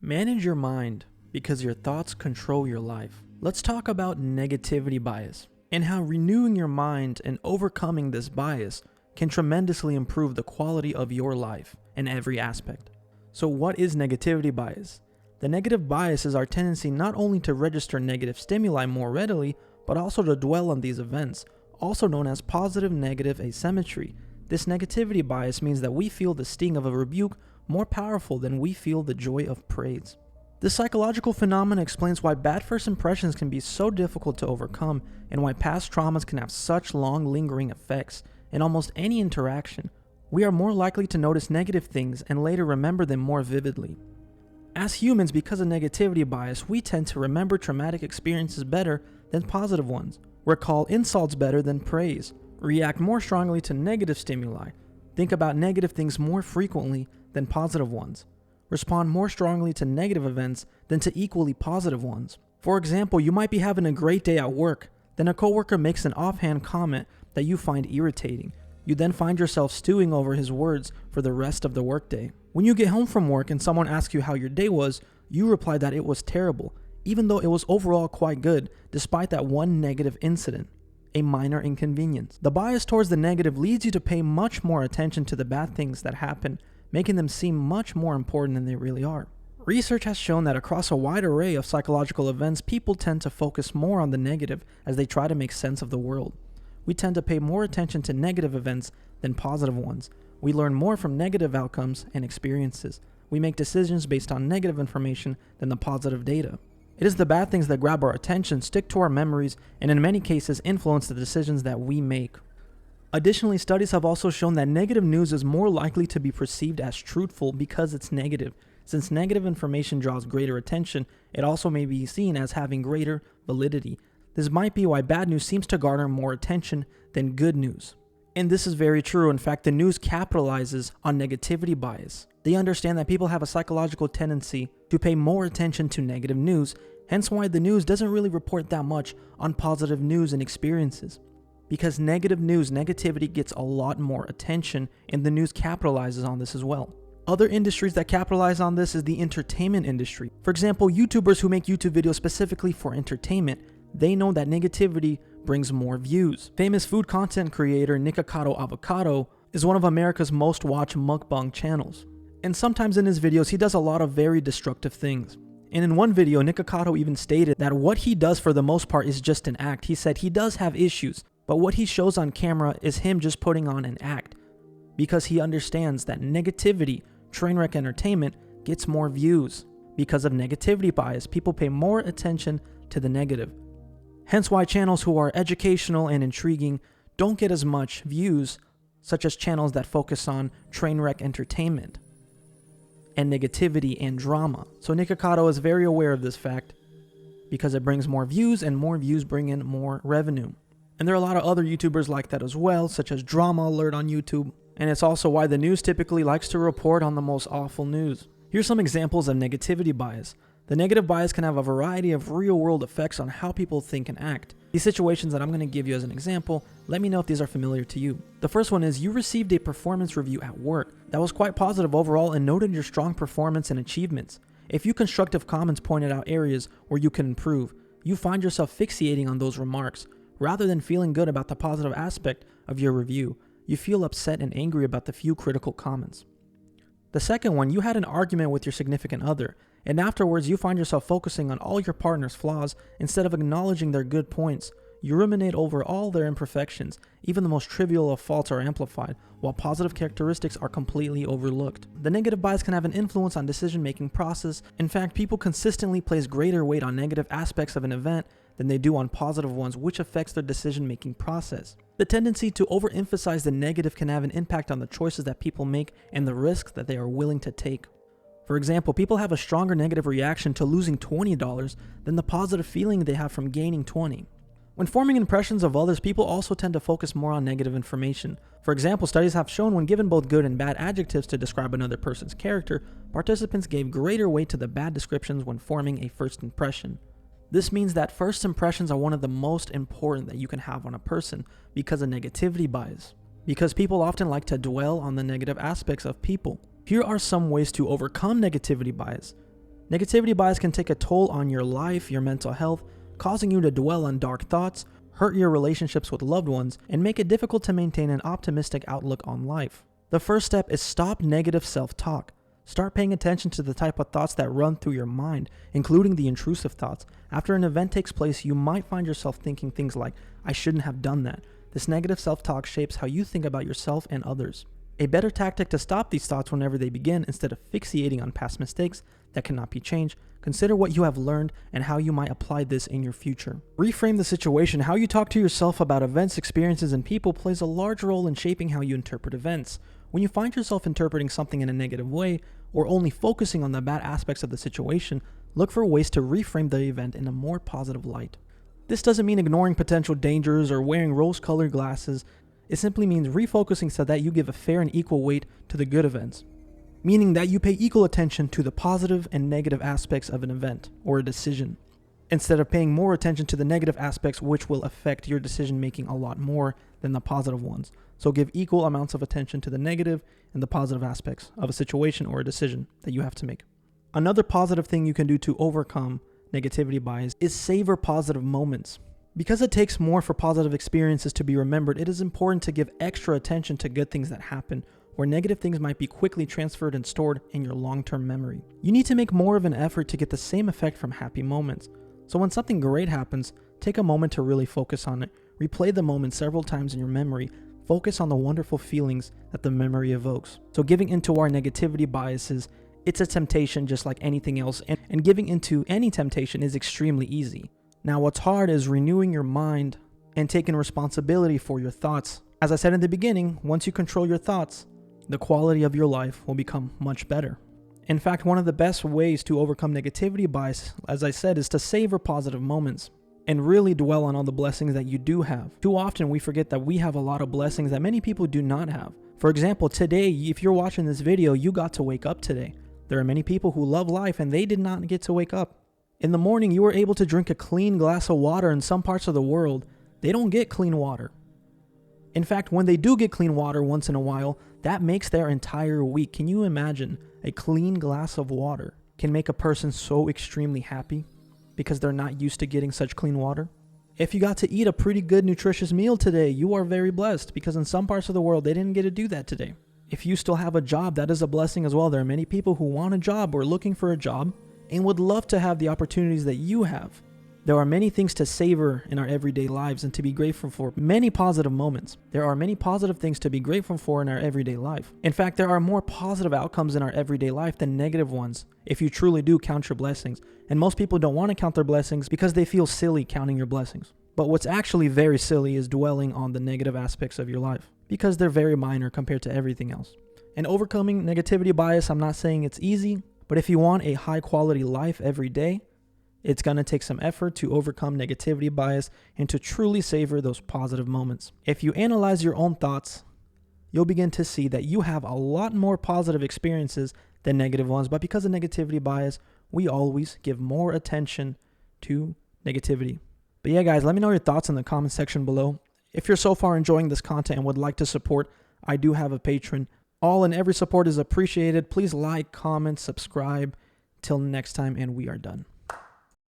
Manage your mind because your thoughts control your life. Let's talk about negativity bias and how renewing your mind and overcoming this bias can tremendously improve the quality of your life in every aspect. So what is negativity bias? The negative bias is our tendency not only to register negative stimuli more readily, but also to dwell on these events, also known as positive-negative asymmetry. This negativity bias means that we feel the sting of a rebuke more powerful than we feel the joy of praise. This psychological phenomenon explains why bad first impressions can be so difficult to overcome and why past traumas can have such long lingering effects in almost any interaction. We are more likely to notice negative things and later remember them more vividly. As humans, because of negativity bias, we tend to remember traumatic experiences better than positive ones, recall insults better than praise, react more strongly to negative stimuli, think about negative things more frequently than positive ones, respond more strongly to negative events than to equally positive ones. For example, you might be having a great day at work, then a coworker makes an offhand comment that you find irritating. You then find yourself stewing over his words for the rest of the workday. When you get home from work and someone asks you how your day was, you reply that it was terrible, even though it was overall quite good, despite that one negative incident, a minor inconvenience. The bias towards the negative leads you to pay much more attention to the bad things that happen, making them seem much more important than they really are. Research has shown that across a wide array of psychological events, people tend to focus more on the negative as they try to make sense of the world. We tend to pay more attention to negative events than positive ones. We learn more from negative outcomes and experiences. We make decisions based on negative information than the positive data. It is the bad things that grab our attention, stick to our memories, and in many cases influence the decisions that we make. Additionally, studies have also shown that negative news is more likely to be perceived as truthful because it's negative. Since negative information draws greater attention, it also may be seen as having greater validity. This might be why bad news seems to garner more attention than good news. And this is very true. In fact, the news capitalizes on negativity bias. They understand that people have a psychological tendency to pay more attention to negative news, hence why the news doesn't really report that much on positive news and experiences. Because negative news, negativity gets a lot more attention, and the news capitalizes on this as well. Other industries that capitalize on this is the entertainment industry. For example, YouTubers who make YouTube videos specifically for entertainment, they know that negativity brings more views. Famous food content creator Nikocado Avocado is one of America's most watched mukbang channels. And sometimes in his videos, he does a lot of very destructive things. And in one video, Nikocado even stated that what he does for the most part is just an act. He said he does have issues, but what he shows on camera is him just putting on an act. Because he understands that negativity, trainwreck entertainment, gets more views. Because of negativity bias, people pay more attention to the negative. Hence why channels who are educational and intriguing don't get as much views, such as channels that focus on trainwreck entertainment and negativity and drama. So Nikocado is very aware of this fact because it brings more views, and more views bring in more revenue. And there are a lot of other YouTubers like that as well, such as Drama Alert on YouTube. And it's also why the news typically likes to report on the most awful news. Here's some examples of negativity bias. The negative bias can have a variety of real-world effects on how people think and act. These situations that I'm going to give you as an example, let me know if these are familiar to you. The first one is you received a performance review at work that was quite positive overall and noted your strong performance and achievements. A few constructive comments pointed out areas where you can improve. You find yourself fixating on those remarks. Rather than feeling good about the positive aspect of your review, you feel upset and angry about the few critical comments. The second one, you had an argument with your significant other, and afterwards you find yourself focusing on all your partner's flaws instead of acknowledging their good points. You ruminate over all their imperfections. Even the most trivial of faults are amplified, while positive characteristics are completely overlooked. The negative bias can have an influence on decision-making process. In fact, people consistently place greater weight on negative aspects of an event than they do on positive ones, which affects their decision-making process. The tendency to overemphasize the negative can have an impact on the choices that people make and the risks that they are willing to take. For example, people have a stronger negative reaction to losing $20 than the positive feeling they have from gaining $20. When forming impressions of others, people also tend to focus more on negative information. For example, studies have shown when given both good and bad adjectives to describe another person's character, participants gave greater weight to the bad descriptions when forming a first impression. This means that first impressions are one of the most important that you can have on a person because of negativity bias. Because people often like to dwell on the negative aspects of people. Here are some ways to overcome negativity bias. Negativity bias can take a toll on your life, your mental health, causing you to dwell on dark thoughts, hurt your relationships with loved ones, and make it difficult to maintain an optimistic outlook on life. The first step is stop negative self-talk. Start paying attention to the type of thoughts that run through your mind, including the intrusive thoughts. After an event takes place, you might find yourself thinking things like, I shouldn't have done that. This negative self-talk shapes how you think about yourself and others. A better tactic to stop these thoughts whenever they begin, instead of fixating on past mistakes that cannot be changed, consider what you have learned and how you might apply this in your future. Reframe the situation. How you talk to yourself about events, experiences, and people plays a large role in shaping how you interpret events. When you find yourself interpreting something in a negative way, or only focusing on the bad aspects of the situation, look for ways to reframe the event in a more positive light. This doesn't mean ignoring potential dangers or wearing rose-colored glasses. It simply means refocusing so that you give a fair and equal weight to the good events, meaning that you pay equal attention to the positive and negative aspects of an event or a decision, instead of paying more attention to the negative aspects, which will affect your decision making a lot more than the positive ones. So give equal amounts of attention to the negative and the positive aspects of a situation or a decision that you have to make. Another positive thing you can do to overcome negativity bias is savor positive moments. Because it takes more for positive experiences to be remembered, it is important to give extra attention to good things that happen, where negative things might be quickly transferred and stored in your long-term memory. You need to make more of an effort to get the same effect from happy moments. So when something great happens, take a moment to really focus on it. Replay the moment several times in your memory. Focus on the wonderful feelings that the memory evokes. So giving into our negativity biases, it's a temptation just like anything else, and giving into any temptation is extremely easy. Now what's hard is renewing your mind and taking responsibility for your thoughts. As I said in the beginning, once you control your thoughts, the quality of your life will become much better. In fact, one of the best ways to overcome negativity bias, as I said, is to savor positive moments and really dwell on all the blessings that you do have. Too often we forget that we have a lot of blessings that many people do not have. For example, today, if you're watching this video, you got to wake up today. There are many people who love life and they did not get to wake up. In the morning, you were able to drink a clean glass of water. In some parts of the world, they don't get clean water. In fact, when they do get clean water once in a while, that makes their entire week. Can you imagine a clean glass of water can make a person so extremely happy because they're not used to getting such clean water? If you got to eat a pretty good nutritious meal today, you are very blessed, because in some parts of the world, they didn't get to do that today. If you still have a job, that is a blessing as well. There are many people who want a job or looking for a job and would love to have the opportunities that you have. There are many things to savor in our everyday lives and to be grateful for. Many positive moments. There are many positive things to be grateful for in our everyday life. In fact, there are more positive outcomes in our everyday life than negative ones if you truly do count your blessings. And most people don't want to count their blessings because they feel silly counting your blessings. But what's actually very silly is dwelling on the negative aspects of your life, because they're very minor compared to everything else. And overcoming negativity bias, I'm not saying it's easy, but if you want a high quality life every day, it's going to take some effort to overcome negativity bias and to truly savor those positive moments. If you analyze your own thoughts, you'll begin to see that you have a lot more positive experiences than negative ones. But because of negativity bias, we always give more attention to negativity. But yeah, guys, let me know your thoughts in the comment section below. If you're so far enjoying this content and would like to support, I do have a Patreon. All and every support is appreciated. Please like, comment, subscribe. Till next time, and we are done.